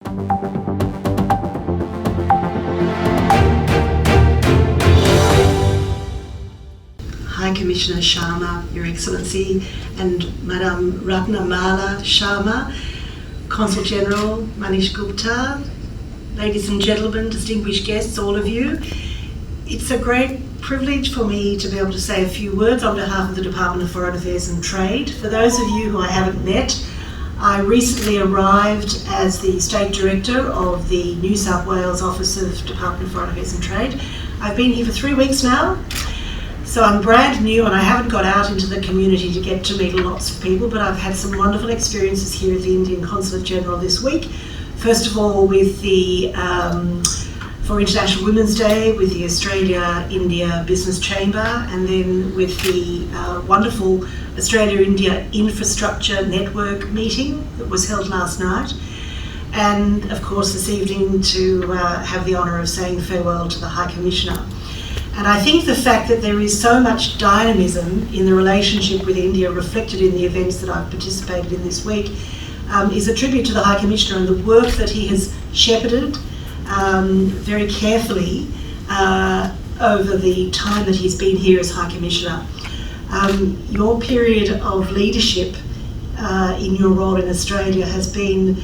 High Commissioner Sharma, Your Excellency, and Madam Ratnamala Sharma, Consul General Manish Gupta, ladies and gentlemen, distinguished guests, all of you. It's a great privilege for me to be able to say a few words on behalf of the Department of Foreign Affairs and Trade. For those of you who I haven't met, I recently arrived as the State Director of the New South Wales Office of Department of Foreign Affairs and Trade. I've been here for 3 weeks now, so I'm brand new and I haven't got out into the community to get to meet lots of people, but I've had some wonderful experiences here at the Indian Consulate General this week. First of all, with the for International Women's Day with the Australia-India Business Chamber, and then with the wonderful Australia-India Infrastructure Network meeting that was held last night. And of course this evening to have the honour of saying farewell to the High Commissioner. And I think the fact that there is so much dynamism in the relationship with India reflected in the events that I've participated in this week is a tribute to the High Commissioner and the work that he has shepherded very carefully over the time that he's been here as High Commissioner. Your period of leadership in your role in Australia has been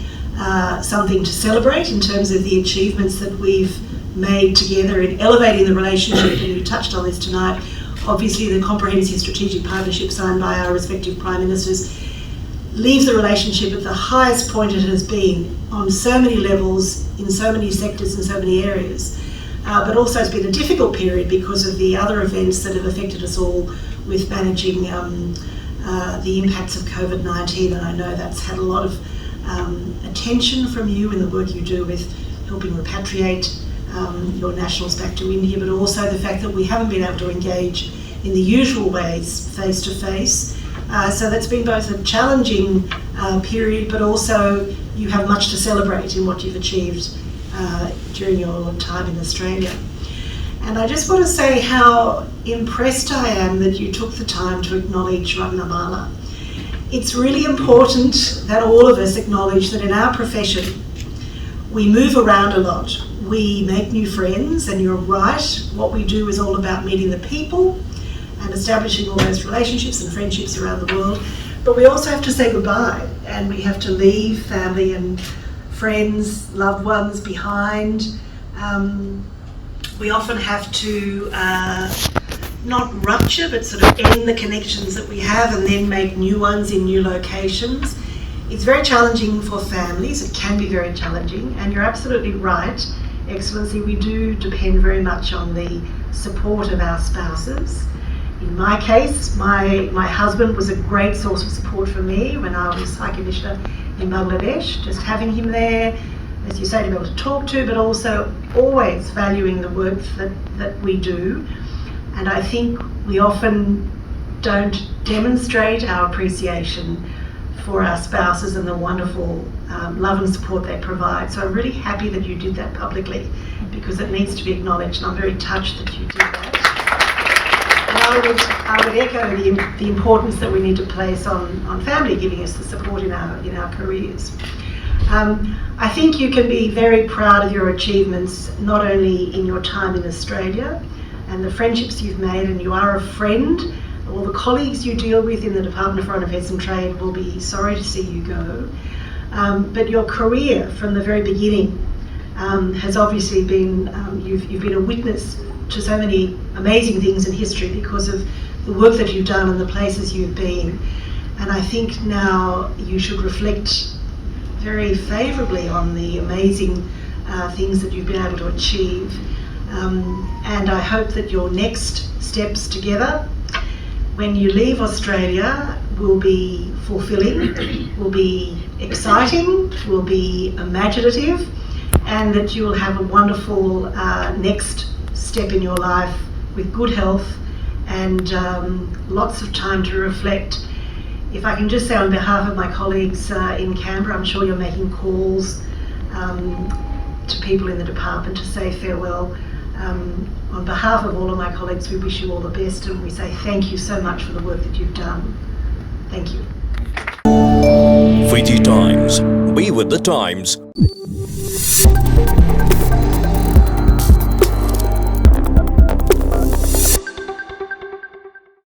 something to celebrate in terms of the achievements that we've made together in elevating the relationship, and you touched on this tonight. Obviously the comprehensive strategic partnership signed by our respective Prime Ministers leaves the relationship at the highest point it has been on so many levels, in so many sectors and so many areas. But also it's been a difficult period because of the other events that have affected us all with managing the impacts of COVID-19, and I know that's had a lot of attention from you in the work you do with helping repatriate your nationals back to India, but also the fact that we haven't been able to engage in the usual ways face to face. So that's been both a challenging period, but also you have much to celebrate in what you've achieved during your time in Australia. And I just want to say how impressed I am that you took the time to acknowledge Ratnamala. It's really important that all of us acknowledge that in our profession we move around a lot. We make new friends, and you're right, what we do is all about meeting the people and establishing all those relationships and friendships around the world. But we also have to say goodbye, and we have to leave family and friends, loved ones behind. We often have to not rupture, but sort of end the connections that we have and then make new ones in new locations. It's very challenging for families, it can be very challenging, and you're absolutely right, Excellency, we do depend very much on the support of our spouses. In my case, my husband was a great source of support for me when I was High Commissioner in Bangladesh. Just having him there, as you say, to be able to talk to, but also always valuing the work that we do. And I think we often don't demonstrate our appreciation for our spouses and the wonderful love and support they provide. So I'm really happy that you did that publicly, because it needs to be acknowledged, and I'm very touched that you did that. And I would echo the importance that we need to place on family giving us the support in our careers. I think you can be very proud of your achievements, not only in your time in Australia and the friendships you've made, and you are a friend. All the colleagues you deal with in the Department of Foreign Affairs and Trade will be sorry to see you go. But your career from the very beginning has obviously been, you've been a witness to so many amazing things in history because of the work that you've done and the places you've been. And I think now you should reflect very favourably on the amazing things that you've been able to achieve. And I hope that your next steps together, when you leave Australia, will be fulfilling, will be exciting, will be imaginative, and that you will have a wonderful next step in your life with good health and lots of time to reflect. If I can just say on behalf of my colleagues in Canberra, I'm sure you're making calls to people in the department to say farewell. On behalf of all of my colleagues, we wish you all the best, and we say thank you so much for the work that you've done. Thank you. VT Times. Be with the times.